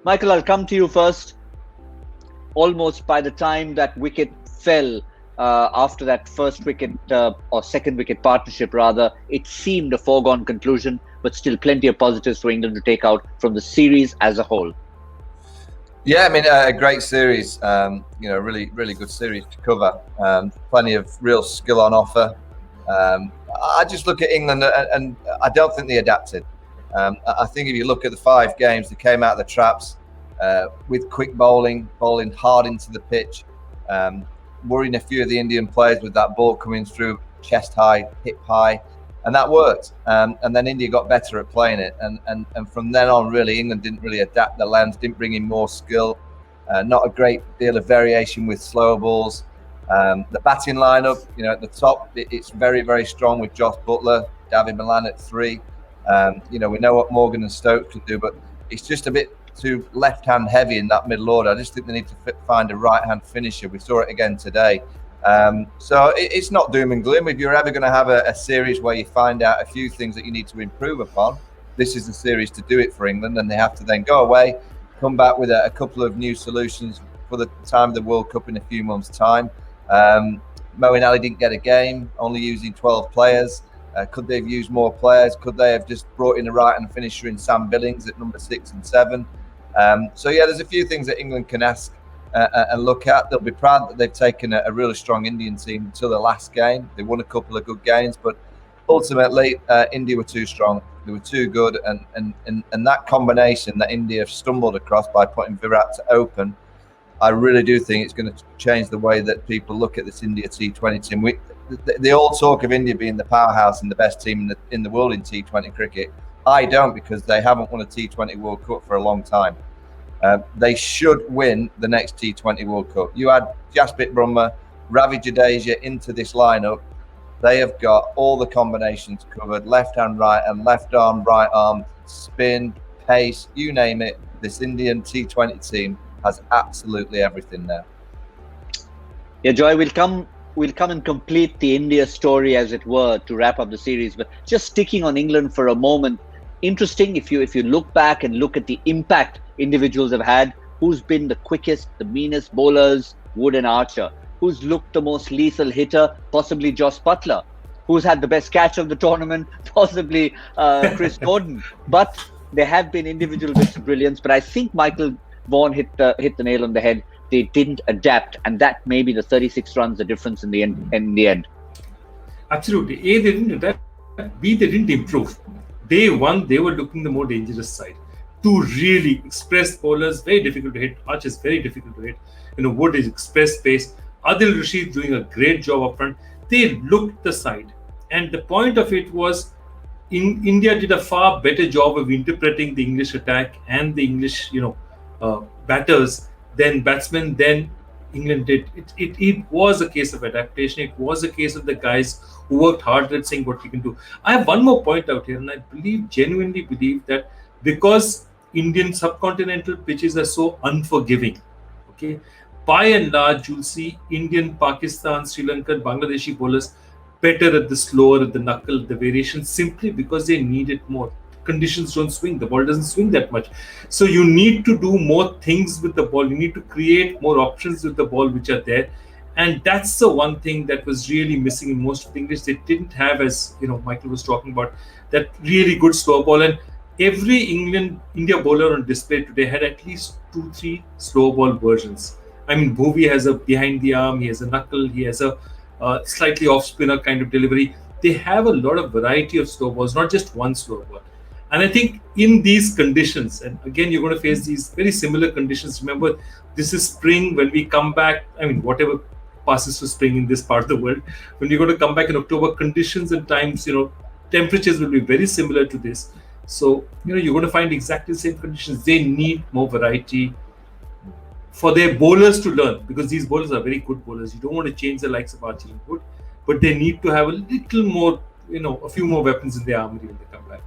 Michael, I'll come to you first. Almost by the time that wicket fell, after that first wicket or second wicket partnership rather, it seemed a foregone conclusion, but still plenty of positives for England to take out from the series as a whole. Yeah, I mean, a great series, really, really good series to cover. Plenty of real skill on offer. I just look at England and I don't think they adapted. I think if you look at the 5 games, they came out of the traps with quick bowling hard into the pitch, worrying a few of the Indian players with that ball coming through chest high, hip high, and that worked. And then India got better at playing it, and from then on, really, England didn't really adapt the lens, didn't bring in more skill, not a great deal of variation with slower balls. The batting lineup, at the top, it's very, very strong with Josh Buttler, David Malan at 3. We know what Morgan and Stokes can do, but it's just a bit too left-hand heavy in that middle order. I just think they need to find a right-hand finisher. We saw it again today. So it's not doom and gloom. If you're ever going to have a series where you find out a few things that you need to improve upon, this is the series to do it for England, and they have to then go away, come back with a couple of new solutions for the time of the World Cup in a few months' time. Moeen Ali didn't get a game, only using 12 players. Could they have used more players? Could they have just brought in a right-hand finisher in Sam Billings at number 6 and 7? So yeah, there's a few things that England can ask and look at. They'll be proud that they've taken a really strong Indian team to the last game. They won a couple of good games, but ultimately India were too strong. They were too good, and that combination that India have stumbled across by putting Virat to open, I really do think it's going to change the way that people look at this India T20 team. They all talk of India being the powerhouse and the best team in the world in T20 cricket. I don't, because they haven't won a T20 World Cup for a long time. They should win the next T20 World Cup. You add Jasprit Bumrah, Ravi Jadeja into this lineup. They have got all the combinations covered, left hand, right, and left arm, right arm, spin, pace, you name it. This Indian T20 team has absolutely everything there. Yeah, Joy, we'll come and complete the India story, as it were, to wrap up the series. But just sticking on England for a moment, interesting, if you look back and look at the impact individuals have had, who's been the quickest, the meanest bowlers, Wood and Archer, who's looked the most lethal hitter, possibly Josh Buttler, who's had the best catch of the tournament, possibly Chris Gordon. But there have been individual bits of brilliance, but I think Michael Vaughan hit the nail on the head. They didn't adapt, and that may be the 36 runs, the difference in the end. Absolutely. A, they didn't adapt. B, they didn't improve. Day one, they were looking the more dangerous side. 2 really express bowlers, very difficult to hit. Arch is very difficult to hit. Wood is express pace. Adil Rashid doing a great job up front. They looked the side, and the point of it was, India did a far better job of interpreting the English attack and the English, batters than batsmen than England did. It was a case of adaptation. It was a case of the guys who worked hard at saying what we can do. I have one more point out here, and I genuinely believe that because Indian subcontinental pitches are so unforgiving, okay, by and large, you'll see Indian, Pakistan, Sri Lankan, Bangladeshi bowlers better at the slower, at the knuckle, the variation, simply because they need it more. Conditions don't swing, the ball doesn't swing that much. So you need to do more things with the ball. You need to create more options with the ball which are there. And that's the one thing that was really missing in most of the English. They didn't have, as Michael was talking about, that really good slow ball. And every India bowler on display today had at least 2-3 slow ball versions. I mean, Bhuvi has a behind the arm, he has a knuckle, he has a slightly off spinner kind of delivery. They have a lot of variety of slow balls, not just one slow ball. And I think in these conditions, and again, you're going to face these very similar conditions. Remember, this is spring. When we come back, I mean, whatever passes for spring in this part of the world, when you're going to come back in October, conditions and times, temperatures will be very similar to this. So, you're going to find exactly the same conditions. They need more variety for their bowlers to learn, because these bowlers are very good bowlers. You don't want to change the likes of Archer and Wood, but they need to have a little more, a few more weapons in their armory when they come back.